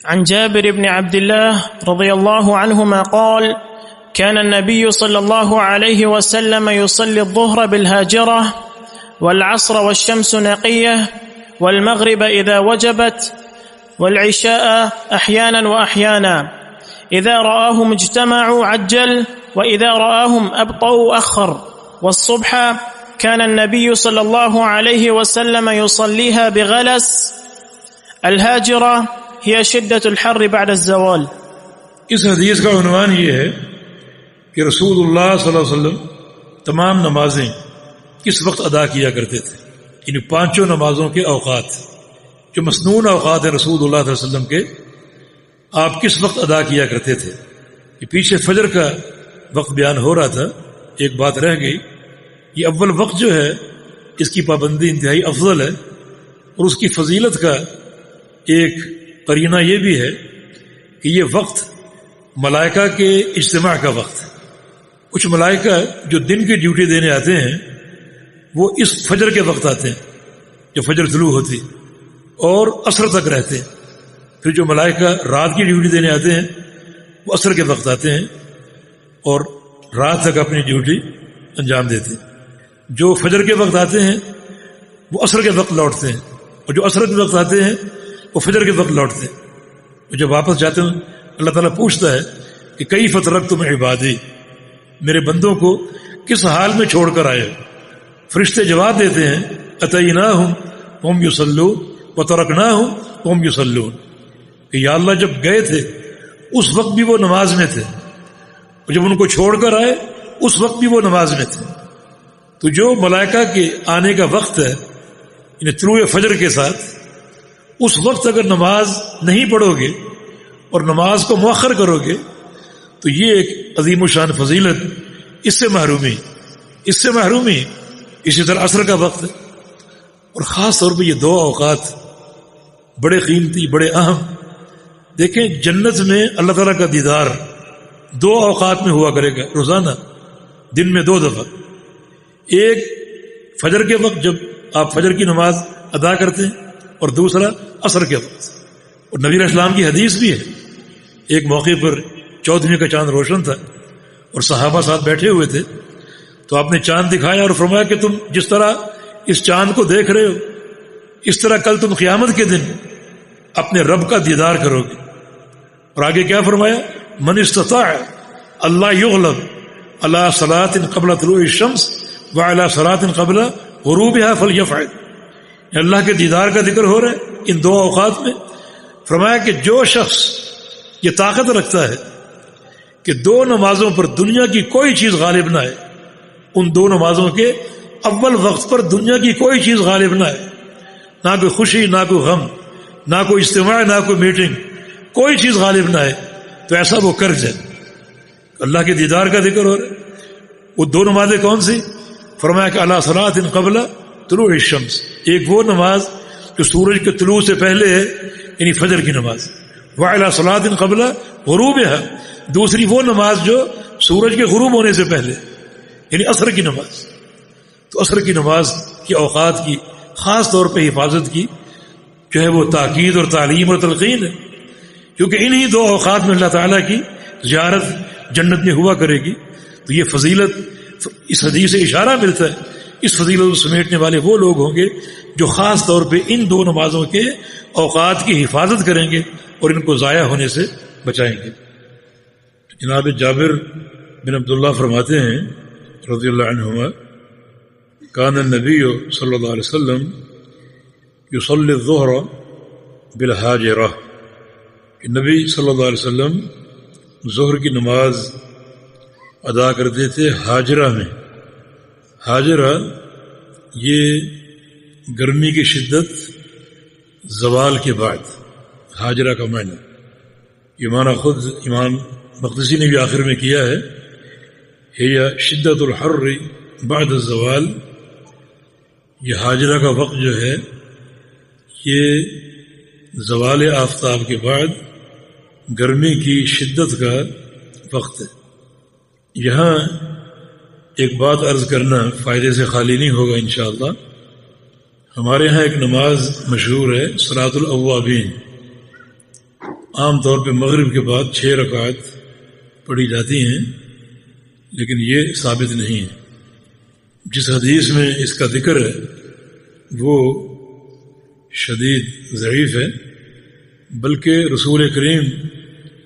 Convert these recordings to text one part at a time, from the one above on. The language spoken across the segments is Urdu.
عن جابر بن عبد الله رضي الله عنهما قال كان النبي صلى الله عليه وسلم يصلي الظهر بالهاجرة والعصر والشمس نقية والمغرب إذا وجبت والعشاء أحيانا وأحيانا إذا رآهم اجتمعوا عجل وإذا رآهم أبطأوا أخر والصبح كان النبي صلى الله عليه وسلم يصليها بغلس الهاجرة هي شدة الحر بعد الزوال. اس حدیث کا عنوان یہ ہے کہ رسول اللہ صلی اللہ علیہ وسلم تمام نمازیں کس وقت ادا کیا کرتے تھے، یعنی پانچوں نمازوں کے اوقات جو مسنون اوقات ہیں رسول اللہ صلی اللہ علیہ وسلم کے، آپ کس وقت ادا کیا کرتے تھے. یہ پیچھے فجر کا وقت بیان ہو رہا تھا، ایک بات رہ گئی. یہ اول وقت جو ہے اس کی پابندی انتہائی افضل ہے، اور اس کی فضیلت کا ایک قرینہ یہ بھی ہے کہ یہ وقت ملائکہ کے اجتماع کا وقت ہے. کچھ ملائکہ جو دن کی ڈیوٹی دینے آتے ہیں وہ اس فجر کے وقت آتے ہیں جو فجر طلوع ہوتی، اور عصر تک رہتے ہیں. پھر جو ملائکہ رات کی ڈیوٹی دینے آتے ہیں وہ عصر کے وقت آتے ہیں اور رات تک اپنی ڈیوٹی انجام دیتے ہیں. جو فجر کے وقت آتے ہیں وہ عصر کے وقت لوٹتے ہیں، اور جو عصر کے وقت آتے ہیں وہ فجر کے وقت لوٹتے ہیں. جب واپس جاتے ہیں اللہ تعالیٰ پوچھتا ہے کہ کیف ترکتم عبادی، میرے بندوں کو کس حال میں چھوڑ کر آئے. فرشتے جواب دیتے ہیں اتیناہم وہم یصلون وترکناہم وہم یصلون، کہ یا اللہ جب گئے تھے اس وقت بھی وہ نماز میں تھے، اور جب ان کو چھوڑ کر آئے اس وقت بھی وہ نماز میں تھے. تو جو ملائکہ کے آنے کا وقت ہے یعنی طلوع فجر کے ساتھ، اس وقت اگر نماز نہیں پڑھو گے اور نماز کو مؤخر کرو گے تو یہ ایک عظیم و شان فضیلت، اس سے محرومی. اسی طرح عصر کا وقت ہے، اور خاص طور پہ یہ دو اوقات بڑے قیمتی، بڑے اہم. دیکھیں جنت میں اللہ تعالیٰ کا دیدار دو اوقات میں ہوا کرے گا روزانہ، دن میں 2 دفعہ. ایک فجر کے وقت جب آپ فجر کی نماز ادا کرتے ہیں، اور دوسرا عصر کے وقت. اور نبی علیہ السلام کی حدیث بھی ہے، ایک موقع پر 14ویں کا چاند روشن تھا اور صحابہ ساتھ بیٹھے ہوئے تھے، تو آپ نے چاند دکھایا اور فرمایا کہ تم جس طرح اس چاند کو دیکھ رہے ہو اس طرح کل تم قیامت کے دن اپنے رب کا دیدار کرو گے. اور آگے کیا فرمایا، من استطاع اللہ یغلب علی صلاۃ قبل طلوع الشمس وعلی صلاۃ قبل غروبها فلیفعل. اللہ کے دیدار کا ذکر ہو رہا ہے ان 2 اوقات میں. فرمایا کہ جو شخص یہ طاقت رکھتا ہے کہ 2 نمازوں پر دنیا کی کوئی چیز غالب نہ آئے، ان 2 نمازوں کے اول وقت پر دنیا کی کوئی چیز غالب نہ آئے، نہ کوئی خوشی، نہ کوئی غم، نہ کوئی اجتماع، نہ کوئی میٹنگ، کوئی چیز غالب نہ آئے، تو ایسا وہ کر جائے. اللہ کے دیدار کا ذکر ہو رہا ہے. وہ 2 نمازیں کون سی؟ فرمایا کہ علی صلاۃ قبل طلوع الشمس، ایک وہ نماز جو سورج کے طلوع سے پہلے ہے یعنی فجر کی نماز، وعلی صلاۃ قبل غروبها، دوسری وہ نماز جو سورج کے غروب ہونے سے پہلے یعنی عصر کی نماز. تو عصر کی نماز کی اوقات کی خاص طور پہ حفاظت کی جو ہے وہ تاکید اور تعلیم اور تلقین ہے، کیونکہ انہی 2 اوقات میں اللہ تعالیٰ کی زیارت جنت میں ہوا کرے گی. تو یہ فضیلت اس حدیث سے اشارہ ملتا ہے. اس فضیلت کو سمیٹنے والے وہ لوگ ہوں گے جو خاص طور پہ ان 2 نمازوں کے اوقات کی حفاظت کریں گے اور ان کو ضائع ہونے سے بچائیں گے. جناب جابر بن عبداللہ فرماتے ہیں رضی اللہ عنہما، کان النبی صلی اللہ علیہ وسلم یصلی الظہر بالحاجرہ، نبی صلی اللہ علیہ وسلم ظہر کی نماز ادا کرتے تھے حاجرہ میں. حاجرہ یہ گرمی کی شدت زوال کے بعد، حاجرہ کا معنی، یہ معنی خود امام مقدسی نے بھی آخر میں کیا ہے، ہی شدت الحر بعد الزوال. یہ حاجرہ کا وقت جو ہے یہ زوال آفتاب کے بعد گرمی کی شدت کا وقت ہے. یہاں ایک بات عرض کرنا فائدے سے خالی نہیں ہوگا انشاءاللہ. ہمارے ہاں ایک نماز مشہور ہے صلاۃ الاوابین. عام طور پہ مغرب کے بعد 6 رکعت پڑھی جاتی ہیں، لیکن یہ ثابت نہیں ہے۔ جس حدیث میں اس کا ذکر ہے وہ شدید ضعیف ہے، بلکہ رسول کریم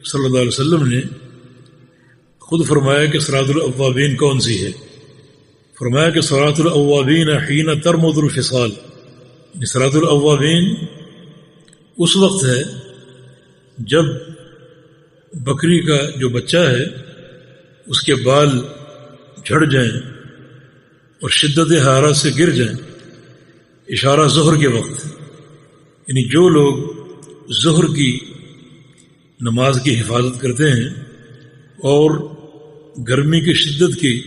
صلی اللہ علیہ وسلم نے خود فرمایا کہ صراط الاوابین کون سی ہے؟ فرمایا کہ صراط الاوابین حین ترمد الفصال، یعنی صراط الاوابین اس وقت ہے جب بکری کا جو بچہ ہے اس کے بال جھڑ جائیں اور شدت حرارت سے گر جائیں، اشارہ ظہر کے وقت، یعنی جو لوگ ظہر کی نماز کی حفاظت کرتے ہیں اور گرمی کی شدت کی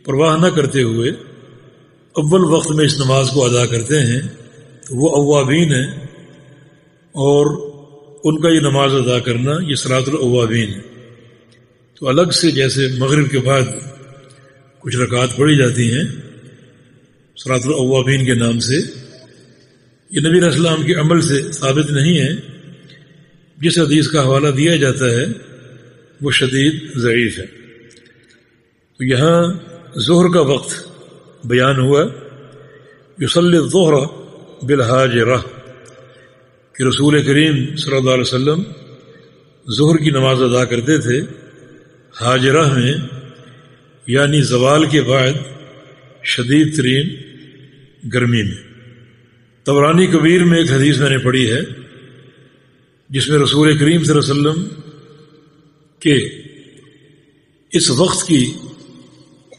پرواہ نہ کرتے ہوئے اول وقت میں اس نماز کو ادا کرتے ہیں تو وہ اوابین ہیں، اور ان کا یہ نماز ادا کرنا یہ صراط الاوابین ہے۔ تو الگ سے جیسے مغرب کے بعد کچھ رکعات پڑھی جاتی ہیں صراط الاوابین کے نام سے، یہ نبی علیہ السلام کے عمل سے ثابت نہیں ہے۔ جس حدیث کا حوالہ دیا جاتا ہے وہ شدید ضعیف ہے۔ تو یہاں ظہر کا وقت بیان ہوا، یصلی الظہر بالحاجرہ، کہ رسول کریم صلی اللہ علیہ وسلم ظہر کی نماز ادا کرتے تھے حاجرہ میں، یعنی زوال کے بعد شدید ترین گرمی میں۔ طبرانی کبیر میں ایک حدیث میں نے پڑھی ہے جس میں رسول کریم صلی اللہ علیہ وسلم کے اس وقت کی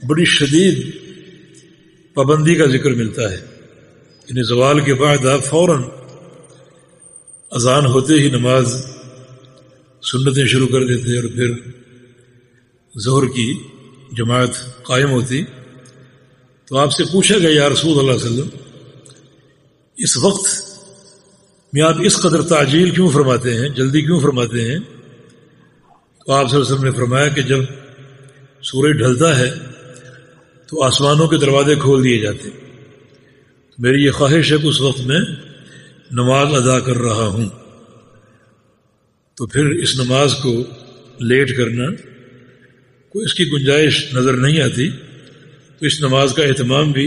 بڑی شدید پابندی کا ذکر ملتا ہے، یعنی زوال کے بعد آپ فوراً اذان ہوتے ہی نماز سنتیں شروع کر دیتے اور پھر ظہر کی جماعت قائم ہوتی۔ تو آپ سے پوچھا گیا یا رسول اللہ صلی اللہ علیہ وسلم اس وقت میں آپ اس قدر تعجیل کیوں فرماتے ہیں، جلدی کیوں فرماتے ہیں؟ تو آپ صلی اللہ علیہ وسلم نے فرمایا کہ جب سورج ڈھلتا ہے تو آسمانوں کے دروازے کھول دیے جاتے، میری یہ خواہش ہے کہ اس وقت میں نماز ادا کر رہا ہوں، تو پھر اس نماز کو لیٹ کرنا کوئی اس کی گنجائش نظر نہیں آتی۔ تو اس نماز کا اہتمام بھی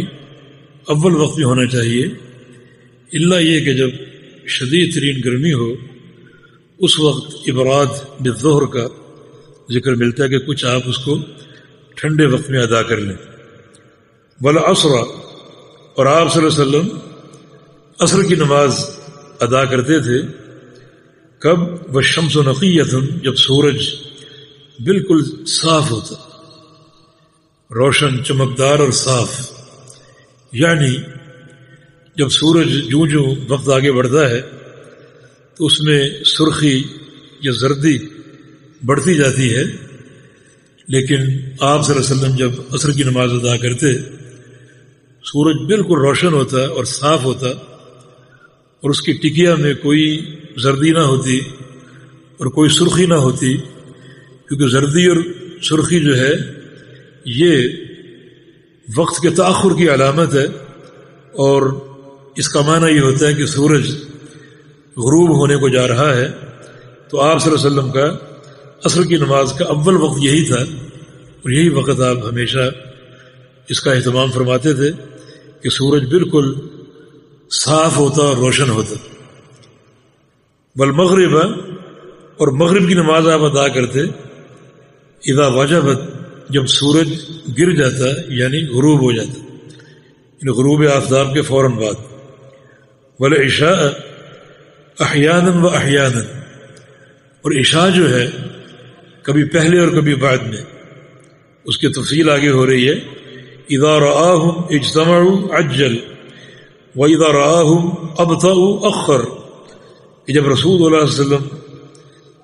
اول وقت میں ہونا چاہیے، الا یہ کہ جب شدید ترین گرمی ہو اس وقت ابراد بالظہر کا ذکر ملتا ہے کہ کچھ آپ اس کو ٹھنڈے وقت میں ادا کر لیں۔ والعصر، اور آپ صلی اللہ علیہ وسلم عصر کی نماز ادا کرتے تھے کب؟ والشمس نقیۃ، جب سورج بالکل صاف ہوتا، روشن چمکدار اور صاف، یعنی جب سورج جوں وقت آگے بڑھتا ہے تو اس میں سرخی یا زردی بڑھتی جاتی ہے، لیکن آپ صلی اللہ علیہ وسلم جب عصر کی نماز ادا کرتے سورج بالکل روشن ہوتا اور صاف ہوتا، اور اس کی ٹکیا میں کوئی زردی نہ ہوتی اور کوئی سرخی نہ ہوتی، کیونکہ زردی اور سرخی جو ہے یہ وقت کے تاخر کی علامت ہے، اور اس کا معنی یہ ہوتا ہے کہ سورج غروب ہونے کو جا رہا ہے۔ تو آپ صلی اللہ علیہ وسلم کا عصر کی نماز کا اول وقت یہی تھا، اور یہی وقت آپ ہمیشہ اس کا اہتمام فرماتے تھے کہ سورج بالکل صاف ہوتا اور روشن ہوتا۔ والمغرب، اور مغرب کی نماز آپ ادا کرتے اذا وجبت، جب سورج گر جاتا یعنی غروب ہو جاتا، یعنی غروب آفتاب کے فوراً بعد۔ والعشاء احیانا و احیانا، اور عشاء جو ہے کبھی پہلے اور کبھی بعد میں، اس کی تفصیل آگے ہو رہی ہے۔ اذا رآہم اجتمعوا عجل وَإِذَا رَآهُمْ أَبْطَأُوا أَخَّرَ، کہ جب رسول اللہ علیہ وسلم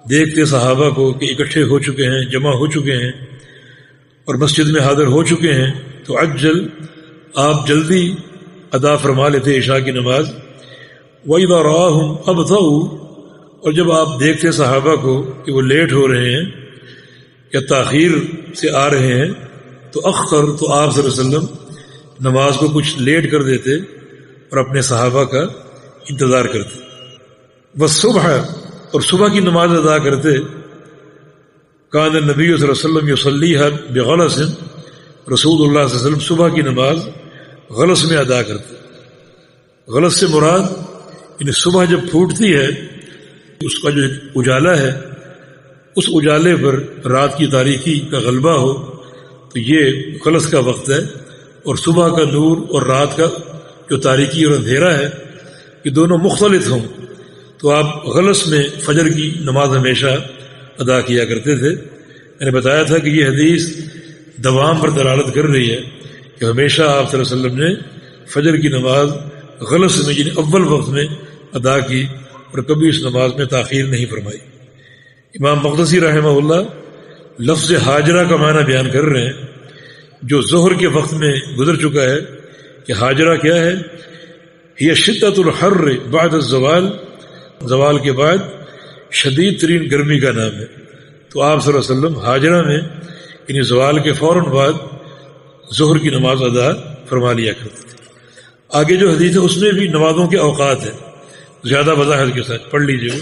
دیکھتے صحابہ کو کہ اکٹھے ہو چکے ہیں، جمع ہو چکے ہیں اور مسجد میں حاضر ہو چکے ہیں، تو عجل، آپ جلدی ادا فرما لیتے عشاء کی نماز۔ وَإِذَا رَآهُمْ أَبْطَأُوا، اور جب آپ دیکھتے صحابہ کو کہ وہ لیٹ ہو رہے ہیں یا تاخیر سے آ رہے ہیں، تو اخر، تو آپ صلی اللہ علیہ وسلم نماز کو کچھ لیٹ کر دیتے اور اپنے صحابہ کا انتظار کرتے۔ والصبح، اور صبح کی نماز ادا کرتے کان النبی صلی اللہ علیہ وسلم یصلیھا بغلس، رسول اللہ صلی اللہ علیہ وسلم صبح کی نماز غلس میں ادا کرتے. غلس سے مراد یعنی صبح جب پھوٹتی ہے اس کا جو اجالا ہے اس اجالے پر رات کی تاریکی کا غلبہ ہو تو یہ غلس کا وقت ہے. اور صبح کا نور اور رات کا جو تاریکی اور اندھیرا ہے یہ دونوں مختلف ہوں تو آپ غلس میں فجر کی نماز ہمیشہ ادا کیا کرتے تھے. میں نے بتایا تھا کہ یہ حدیث دوام پر دلالت کر رہی ہے کہ ہمیشہ آپ صلی اللہ علیہ وسلم نے فجر کی نماز غلس میں یعنی اول وقت میں ادا کی اور کبھی اس نماز میں تاخیر نہیں فرمائی. امام مقدسی رحمہ اللہ لفظ حاجرہ کا معنی بیان کر رہے ہیں جو ظہر کے وقت میں گزر چکا ہے کہ حاجرہ کیا ہے؟ یہ شدت الحر بعد الزوال، زوال کے بعد شدید ترین گرمی کا نام ہے. تو آپ صلی اللہ علیہ وسلم حاجرہ میں یعنی زوال کے فوراً بعد ظہر کی نماز ادا فرما لیا کرتے تھے. آگے جو حدیث ہے اس میں بھی نمازوں کے اوقات ہیں، زیادہ وضاحت کے ساتھ پڑھ لیجیے.